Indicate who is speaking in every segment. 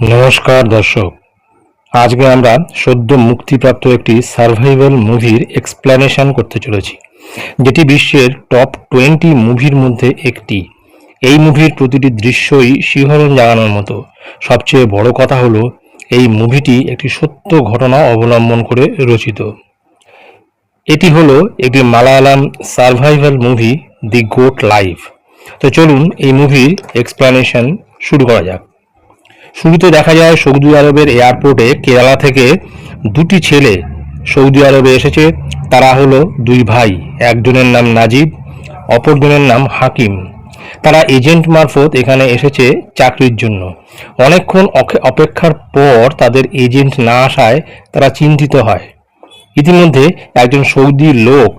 Speaker 1: নমস্কার দর্শক, আজকে আমরা সদ্য মুক্তিপ্রাপ্ত একটি সার্ভাইভাল মুভির এক্সপ্লেনেশন করতে চলেছি, যেটি বিশ্বের টপ 20 মুভির মধ্যে একটি। এই মুভির প্রতিটি দৃশ্যই শিহরণ জাগানোর মতো। সবচেয়ে বড় কথা হলো এই মুভিটি একটি সত্য ঘটনা অবলম্বন করে রচিত। এটি হলো একটি মালায়ালাম সার্ভাইভাল মুভি, দি গোট লাইফ। তো চলুন এই মুভির এক্সপ্লেনেশন শুরু করা যাক। শুরুতে দেখা যায় সৌদি আরবের এয়ারপোর্টে কেরালা থেকে দুটি ছেলে সৌদি আরবে এসেছে। তারা হলো দুই ভাই, একজনের নাম নাজিব, অপরজনের নাম হাকিম। তারা এজেন্ট মারফত এখানে এসেছে চাকরির জন্য। অনেকক্ষণ অপেক্ষার পর তাদের এজেন্ট না আসায় তারা চিন্তিত হয়। ইতিমধ্যে একজন সৌদি লোক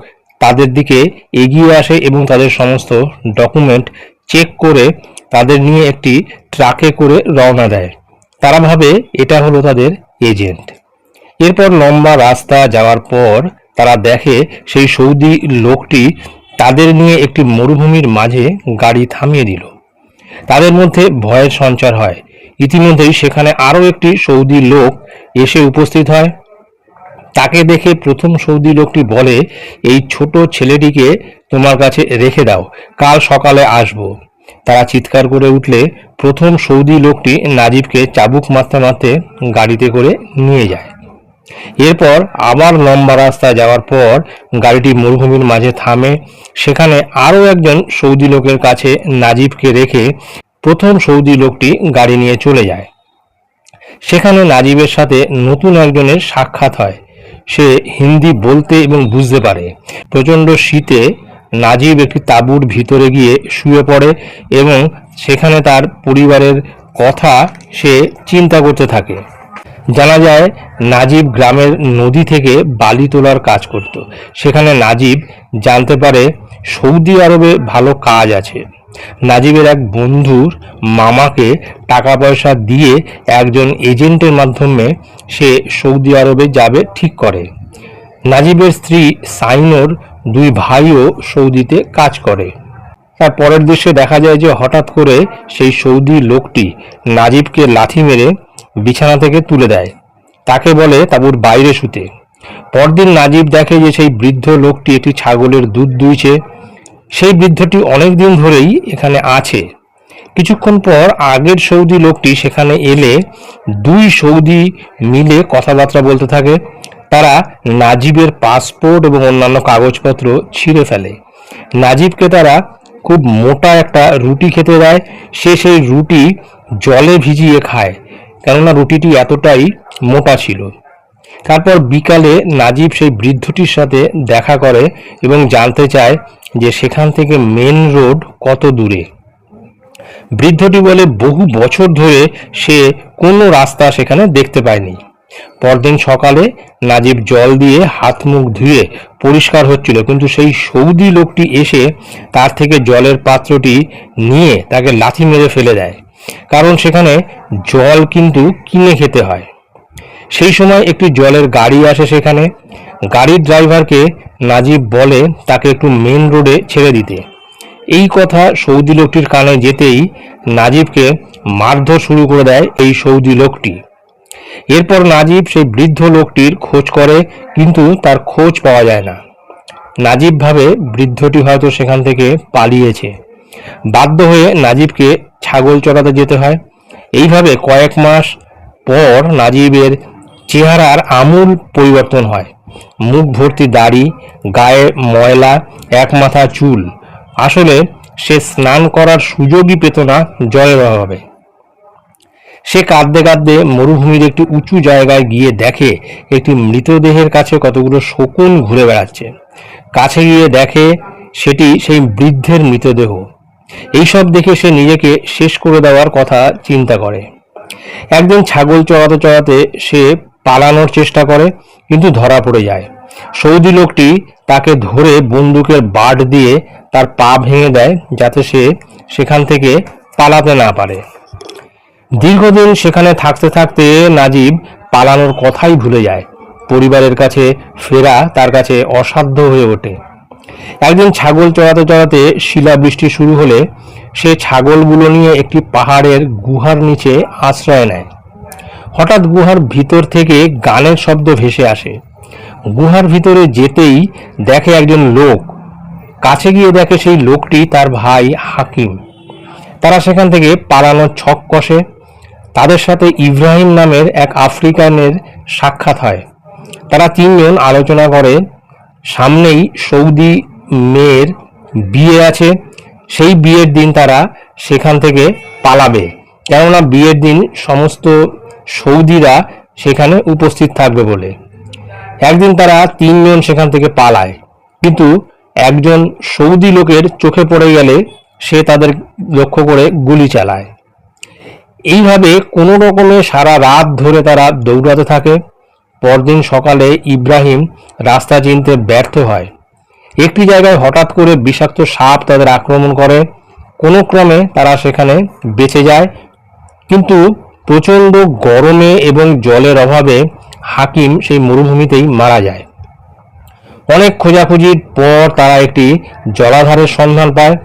Speaker 1: তাদের দিকে এগিয়ে আসে এবং তাদের সমস্ত ডকুমেন্ট চেক করে তাদের নিয়ে একটি ট্রাকে করে রওনা দেয়। তারা ভাবে এটা হলো তাদের এজেন্ট। এরপর লম্বা রাস্তা যাওয়ার পর তারা দেখে সেই সৌদি লোকটি তাদের নিয়ে একটি মরুভূমির মাঝে গাড়ি থামিয়ে দিল। তাদের মধ্যে ভয়ের সঞ্চার হয়। ইতিমধ্যেই সেখানে আরও একটি সৌদি লোক এসে উপস্থিত হয়। তাকে দেখে প্রথম সৌদি লোকটি বলে, এই ছোট ছেলেটিকে তোমার কাছে রেখে দাও, কাল সকালে আসবো। তারা চিৎকার করে উঠলে প্রথম সৌদি লোকটি নাজিবকে চাবুক মারতে মারতে গাড়িতে করে নিয়ে যায়। এরপর আবার লম্বা রাস্তা যাওয়ার পর গাড়িটি মরুভূমির মাঝে থামে। সেখানে আরও একজন সৌদি লোকের কাছে নাজিবকে রেখে প্রথম সৌদি লোকটি গাড়ি নিয়ে চলে যায়। সেখানে নাজিবের সাথে নতুন একজনের সাক্ষাৎ হয়। সে হিন্দি বলতে এবং বুঝতে পারে। প্রচণ্ড শীতে নাজিব একটি তাঁবুর ভিতরে গিয়ে শুয়ে পড়ে এবং সেখানে তার পরিবারের কথা সে চিন্তা করতে থাকে। জানা যায় নাজিব গ্রামের নদী থেকে বালি তোলার কাজ করত। সেখানে নাজিব জানতে পারে সৌদি আরবে ভালো কাজ আছে। নাজিবের এক বন্ধুর মামাকে টাকা পয়সা দিয়ে একজন এজেন্টের মাধ্যমে সে সৌদি আরবে যাবে ঠিক করে। নাজিবের স্ত্রী সাইনোর দুই ভাইও সৌদিতে কাজ করে। তার পরের দৃশ্যে দেখা যায় যে হঠাৎ করে সেই সৌদি লোকটি নাজিবকে লাথি মেরে বিছানা থেকে তুলে দেয়। তাকে বলে তাঁবুর বাইরে শুতে। পরদিন নাজিব দেখে যে সেই বৃদ্ধ লোকটি একটি ছাগলের দুধ দুইছে। সেই বৃদ্ধটি অনেক দিন ধরেই এখানে আছে। কিছুক্ষণ পর আগের সৌদি লোকটি সেখানে এলে দুই সৌদি মিলে কথাবার্তা বলতে থাকে। তারা নাজিবের পাসপোর্ট এবং অন্যান্য কাগজপত্র ছিঁড়ে ফেলে। নাজিবকে তারা খুব মোটা একটা রুটি খেতে দেয়। সে সেই রুটি জলে ভিজিয়ে খায়, কেননা রুটিটি এতটাই মোটা ছিল। তারপর বিকালে নাজিব সেই বৃদ্ধটির সাথে দেখা করে এবং জানতে চায় যে সেখান থেকে মেন রোড কত দূরে। বৃদ্ধটি বলে বহু বছর ধরে সে কোনো রাস্তা সেখানে দেখতে পায়নি। পরদিন সকালে নাজিব জল দিয়ে হাত মুখ ধুয়ে পরিষ্কার হচ্ছিল, কিন্তু সেই সৌদি লোকটি এসে তার থেকে জলের পাত্রটি নিয়ে তাকে লাথি মেরে ফেলে দেয়, কারণ সেখানে জল কিন্তু কিনে খেতে হয়। সেই সময় একটি জলের গাড়ি আসে সেখানে। গাড়ির ড্রাইভারকে নাজিব বলে তাকে একটু মেন রোডে ছেড়ে দিতে। এই কথা সৌদি লোকটির কানে যেতেই নাজিবকে মারধর শুরু করে দেয় এই সৌদি লোকটি। এরপর নাজিব সেই বৃদ্ধ লোকটির খোঁজ করে, কিন্তু তার খোঁজ পাওয়া যায় না। নাজিব ভাবে বৃদ্ধটি হয়তো সেখান থেকে পালিয়েছে। বাধ্য হয়ে নাজিবকে ছাগল চড়াতে যেতে হয়। এইভাবে কয়েক মাস পর নাজিবের চেহারার আমূল পরিবর্তন হয়। মুখ ভর্তি দাড়ি, গায়ে ময়লা, এক মাথা চুল। আসলে সে স্নান করার সুযোগই পেত না জলের অভাবে। সে কাঁদতে কাঁদতে মরুভূমির একটি উঁচু জায়গায় গিয়ে দেখে একটি মৃতদেহের কাছে কতগুলো শকুন ঘুরে বেড়াচ্ছে। কাছে গিয়ে দেখে সেটি সেই বৃদ্ধের মৃতদেহ। এইসব দেখে সে নিজেকে শেষ করে দেওয়ার কথা চিন্তা করে। একদিন ছাগল চড়াতে চড়াতে সে পালানোর চেষ্টা করে, কিন্তু ধরা পড়ে যায়। সৌদি লোকটি তাকে ধরে বন্দুকের বাট দিয়ে তার পা ভেঙে দেয়, যাতে সে সেখান থেকে পালাতে না পারে। দীর্ঘদিন সেখানে থাকতে থাকতে নাজিব পালানোর কথাই ভুলে যায়। পরিবারের কাছে ফেরা তার কাছে অসাধ্য হয়ে ওঠে। একদিন ছাগল চড়াতে চড়াতে শিলাবৃষ্টি শুরু হলে সে ছাগলগুলো নিয়ে একটি পাহাড়ের গুহার নিচে আশ্রয় নেয়। হঠাৎ গুহার ভিতর থেকে গানের শব্দ ভেসে আসে। গুহার ভিতরে যেতেই দেখে একজন লোক। কাছে গিয়ে দেখে সেই লোকটি তার ভাই হাকিম। তারা সেখান থেকে পালানোর ছক কষে। তাদের সাথে ইব্রাহিম নামের এক আফ্রিকানের সাক্ষাৎ হয়। তারা তিনজন আলোচনা করে সামনেই সৌদি মেয়ের বিয়ে আছে, সেই বিয়ের দিন তারা সেখান থেকে পালাবে, কেননা বিয়ের দিন সমস্ত সৌদিরা সেখানে উপস্থিত থাকবে বলে। একদিন তারা তিনজন সেখান থেকে পালায়, কিন্তু একজন সৌদি লোকের চোখে পড়ে গেলে সে তাদের লক্ষ্য করে গুলি চালায়। এইভাবে কোনো রকমে সারা রাত ধরে তারা দৌড়াতে থাকে। পরদিন সকালে ইব্রাহিম রাস্তা চিনতে ব্যর্থ হয়। একটি জায়গায় হঠাৎ করে বিষাক্ত সাপ তাদের আক্রমণ করে। কোনো ক্রমে তারা সেখানে বেঁচে যায়, কিন্তু প্রচণ্ড গরমে এবং জলের অভাবে হাকিম সেই মরুভূমিতেই মারা যায়। অনেক খোঁজাখুঁজির পর তারা একটি জলাধারের সন্ধান পায়।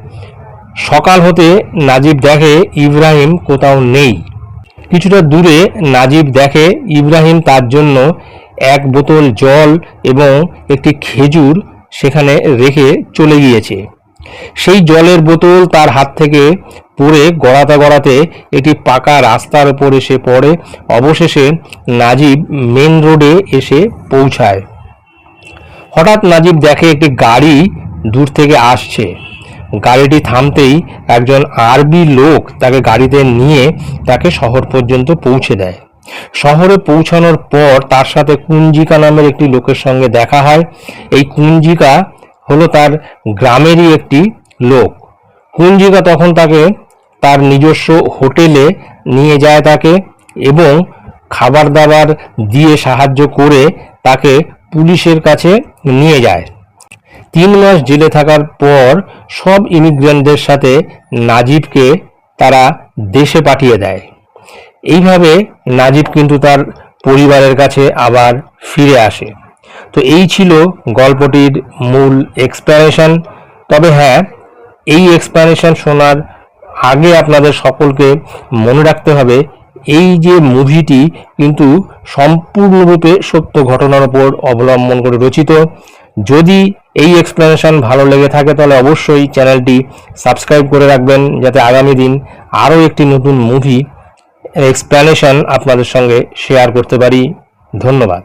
Speaker 1: সকাল হতে নাজিব দেখে ইব্রাহিম কোথাও নেই। কিছুটা দূরে নাজিব দেখে ইব্রাহিম তার জন্য এক বোতল জল এবং একটি খেজুর সেখানে রেখে চলে গিয়েছে। সেই জলের বোতল তার হাত থেকে পড়ে গড়াতে গড়াতে একটি পাকা রাস্তার উপর এসে পড়ে। অবশেষে নাজিব মেন রোডে এসে পৌঁছায়। হঠাৎ নাজিব দেখে একটি গাড়ি দূর থেকে আসছে। গাড়িটি থামতেই একজন আরবি লোক তাকে গাড়িতে নিয়ে তাকে শহর পর্যন্ত পৌঁছে দেয়। শহরে পৌঁছানোর পর তার সাথে কুঞ্জিকা নামের একটি লোকের সঙ্গে দেখা হয়। এই কুঞ্জিকা হলো তার গ্রামেরই একটি লোক। কুঞ্জিকা তখন তাকে তার নিজস্ব হোটেলে নিয়ে যায় তাকে, এবং খাবার দাবার দিয়ে সাহায্য করে তাকে পুলিশের কাছে নিয়ে যায়। 3 মাস জেলে থাকার পর সব ইমিগ্রেন্টদের সাথে নাজিবকে তারা দেশে পাঠিয়ে দেয়। এইভাবে নাজিব কিন্তু তার পরিবারের কাছে আবার ফিরে আসে। তো এই ছিল গল্পটির মূল এক্সপ্লেনেশন। তবে হ্যাঁ, এই এক্সপ্লেনেশন শোনার আগে আপনাদের সকলকে মনে রাখতে হবে এই যে মুভিটি কিন্তু সম্পূর্ণরূপে সত্য ঘটনার উপর অবলম্বন করে রচিত। যদি এই এক্সপ্লেনেশন ভালো লেগে থাকে তাহলে অবশ্যই চ্যানেলটি সাবস্ক্রাইব করে রাখবেন, যাতে আগামী দিন আরও একটি নতুন মুভি এক্সপ্লেনেশন আপনাদের সঙ্গে শেয়ার করতে পারি। ধন্যবাদ।